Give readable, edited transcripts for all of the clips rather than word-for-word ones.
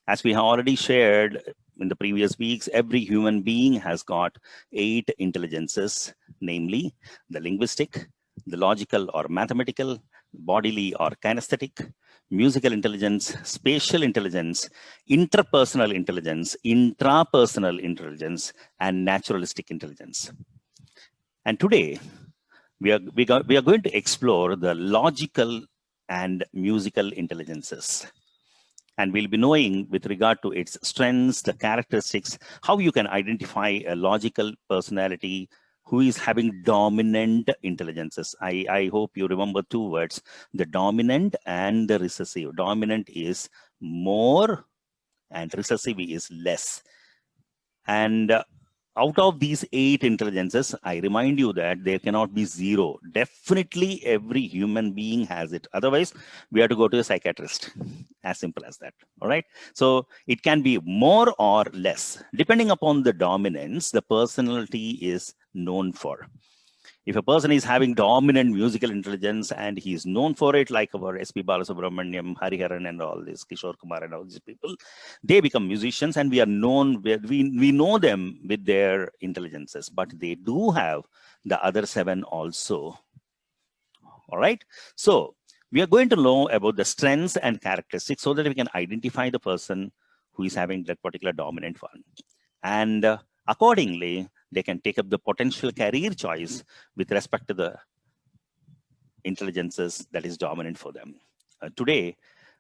As we have already shared in the previous weeks, every human being has got 8 intelligences, namely the linguistic, the logical or mathematical, bodily or kinesthetic, musical intelligence, spatial intelligence, interpersonal intelligence, intrapersonal intelligence, and naturalistic intelligence. And today, we are going to explore the logical and musical intelligences. And we'll be knowing with regard to its strengths, the characteristics, how you can identify a logical personality who is having dominant intelligences. I hope you remember 2 words, the dominant and the recessive. Dominant is more and recessive is less. And out of these 8 intelligences, I remind you that there cannot be 0. Definitely every human being has it. Otherwise, we have to go to a psychiatrist. As simple as that. All right. So it can be more or less. Depending upon the dominance, the personality is known for. If a person is having dominant musical intelligence and he is known for it, like our S.P. Balasubramaniam, Hariharan, and all this, Kishore Kumar and all these people, they become musicians, and we are known, we know them with their intelligences, but they do have the other 7 also. All right. So we are going to know about the strengths and characteristics so that we can identify the person who is having that particular dominant one. And accordingly, they can take up the potential career choice with respect to the intelligences that is dominant for them. Today,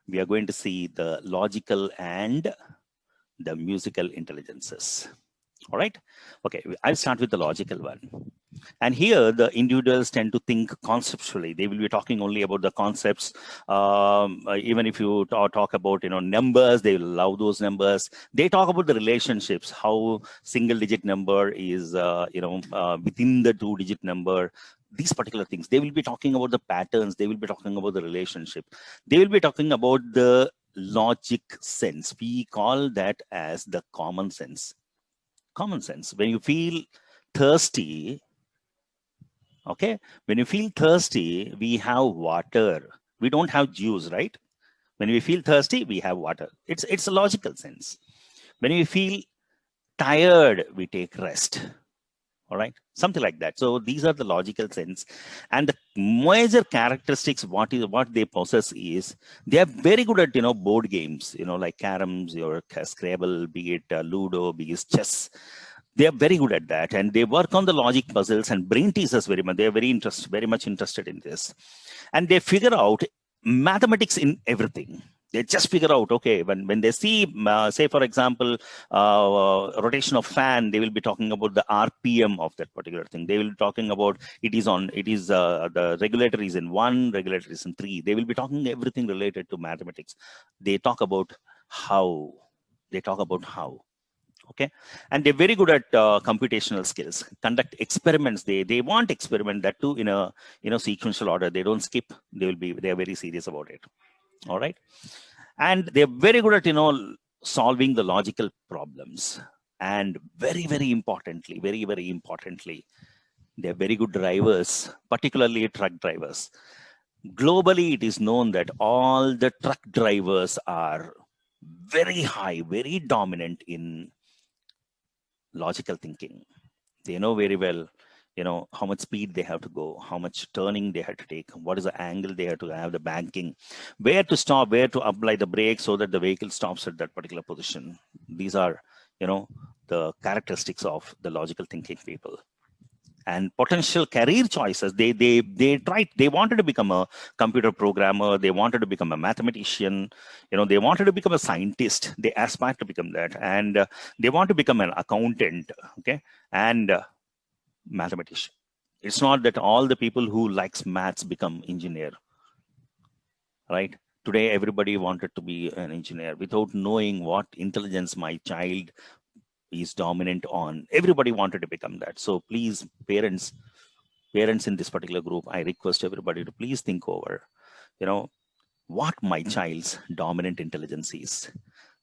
we are going to see the logical and the musical intelligences. All right. Okay, I'll start with the logical one. And here the individuals tend to think conceptually. They will be talking only about the concepts. Even if you talk about, numbers, they will love those numbers. They talk about the relationships, how single digit number is, within the 2-digit number. These particular things. They will be talking about the patterns. They will be talking about the relationship. They will be talking about the logic sense. We call that as the common sense. Common sense. When you feel thirsty, okay, when you feel thirsty, we have water. We don't have juice, right? When we feel thirsty, we have water. It's a logical sense. When we feel tired, we take rest. All right, something like that. So these are the logical sense, and the major characteristics what they possess is they are very good at board games, like caroms or Scrabble, be it Ludo, be it chess. They are very good at that, and they work on the logic puzzles and brain teasers very much. They are very much interested in this, and they figure out mathematics in everything. They just figure out, okay, when they see, say, for example, rotation of fan, they will be talking about the RPM of that particular thing. They will be talking about the regulator is in 1, regulator is in 3. They will be talking everything related to mathematics. They talk about how. Okay, and they're very good at computational skills, conduct experiments. They want experiment that too in a sequential order. They don't skip. They are very serious about it. All right, and they're very good at solving the logical problems, and very importantly, they're very good drivers, particularly truck drivers. Globally, it is known that all the truck drivers are very high, very dominant in logical thinking. They know very well, how much speed they have to go, how much turning they have to take, what is the angle they have to have, the banking, where to stop, where to apply the brake so that the vehicle stops at that particular position. These are, the characteristics of the logical thinking people. And potential career choices, they wanted to become a computer programmer, they wanted to become a mathematician, they wanted to become a scientist, they aspired to become that, and they want to become an accountant, okay, and mathematician. It's not that all the people who likes maths become engineer, right? Today everybody wanted to be an engineer without knowing what intelligence my child is dominant on. Everybody wanted to become that. So please, parents in this particular group, I request everybody to please think over, what my child's dominant intelligence is.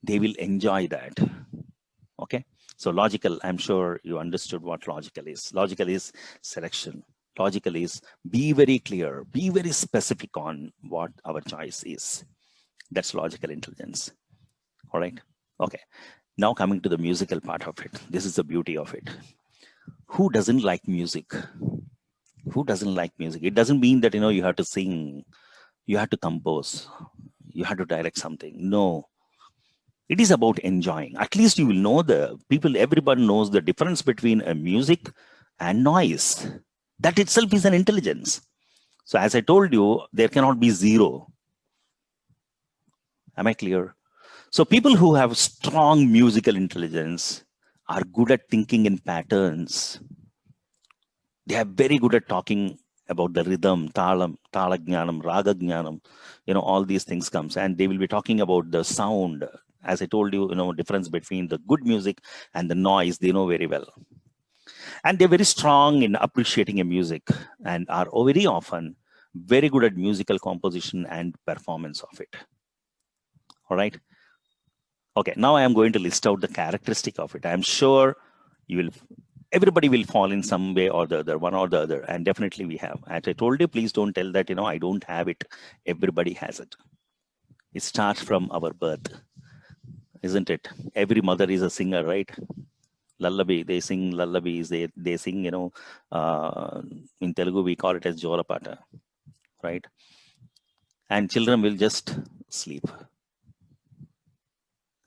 They will enjoy that. Okay. So logical, I'm sure you understood what logical is. Logical is selection. Logical is be very clear, be very specific on what our choice is. That's logical intelligence. All right. Okay, now coming to the musical part of it. This is the beauty of it. Who doesn't like music? Who doesn't like music? It doesn't mean that, you have to sing, you have to compose, you have to direct something. No, it is about enjoying. At least you will know the people, everybody knows the difference between a music and noise. That itself is an intelligence. So as I told you, there cannot be zero. Am I clear? So people who have strong musical intelligence are good at thinking in patterns. They are very good at talking about the rhythm, talam, talajnanam, raga jnanam, all these things comes, and they will be talking about the sound. As I told you, difference between the good music and the noise, they know very well. And they're very strong in appreciating a music and are very often very good at musical composition and performance of it. All right. Okay, now I am going to list out the characteristic of it. I'm sure everybody will fall in some way or the other, one or the other, and definitely we have. As I told you, please don't tell that, I don't have it. Everybody has it. It starts from our birth, isn't it? Every mother is a singer, right? Lullaby, they sing lullabies, they sing, in Telugu, we call it as Jolapata, right? And children will just sleep.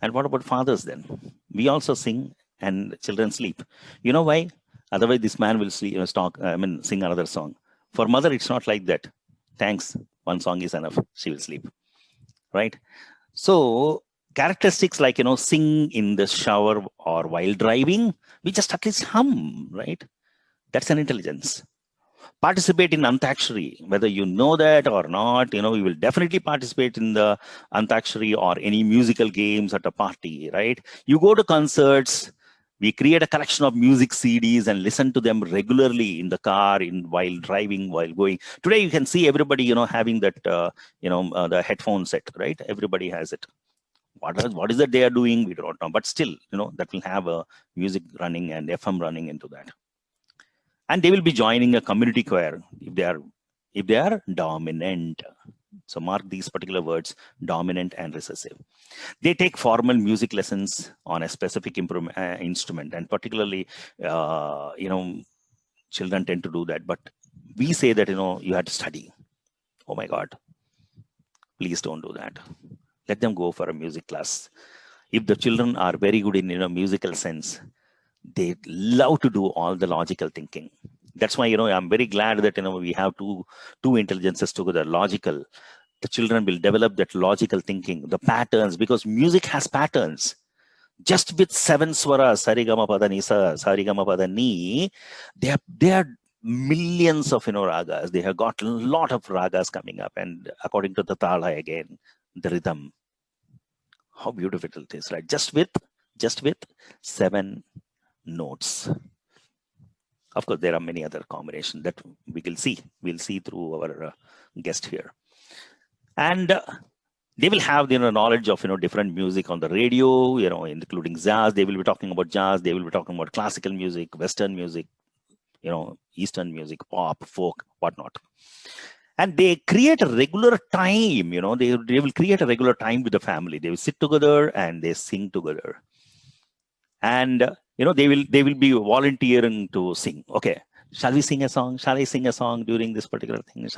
And what about fathers then? We also sing and children sleep. You know why? Otherwise, this man will sleep, sing another song. For mother, it's not like that. Thanks, one song is enough. She will sleep, right? So characteristics like, sing in the shower or while driving, we just at least hum, right? That's an intelligence. Participate in Antakshari, whether you know that or not, we will definitely participate in the Antakshari or any musical games at a party, right? You go to concerts, we create a collection of music CDs and listen to them regularly in the car, while driving, while going. Today, you can see everybody, having that, the headphone set, right? Everybody has it. What is that they are doing? We don't know, but still, that will have a music running and FM running into that. And they will be joining a community choir if they are dominant. So mark these particular words: dominant and recessive. They take formal music lessons on a specific instrument, and particularly, children tend to do that. But we say that you have to study. Oh my God! Please don't do that. Let them go for a music class. If the children are very good in musical sense, they love to do all the logical thinking. That's why I'm very glad that we have two intelligences together. Logical, the children will develop that logical thinking, the patterns, because music has patterns. Just with 7 swaras, sarigama pada nisa, sarigama pada ni, they are millions of ragas. They have got a lot of ragas coming up, and according to the tala again, the rhythm. How beautiful it is, right? Just with 7 notes. Of course, there are many other combinations that we'll see through our guest here. And they will have knowledge of different music on the radio, including jazz. They will be talking about jazz. They will be talking about classical music, Western music, Eastern music, pop, folk, whatnot. And they create a regular time. They will create a regular time with the family. They will sit together and they sing together. And they will be volunteering to sing. Okay, shall we sing a song? Shall I sing a song during this particular thing?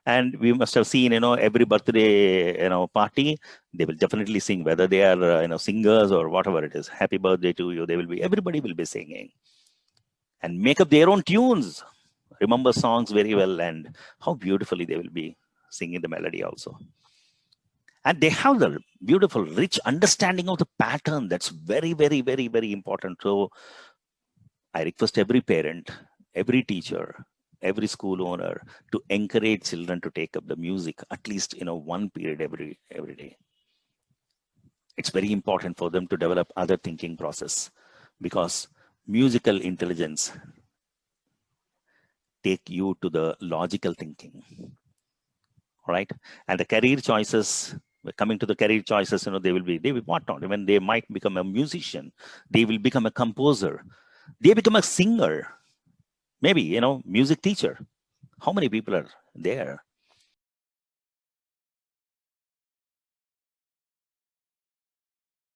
And we must have seen every birthday party, they will definitely sing, whether they are singers or whatever it is. Happy birthday to you. Everybody will be singing and make up their own tunes, remember songs very well, and how beautifully they will be singing the melody also. And they have the beautiful, rich understanding of the pattern. That's very, very, very, very important. So I request every parent, every teacher, every school owner to encourage children to take up the music at least one period every day. It's very important for them to develop other thinking process, because musical intelligence take you to the logical thinking. All right. And the career choices, coming to the career choices, they will what not, even they might become a musician, they will become a composer, they become a singer, maybe music teacher. How many people are there?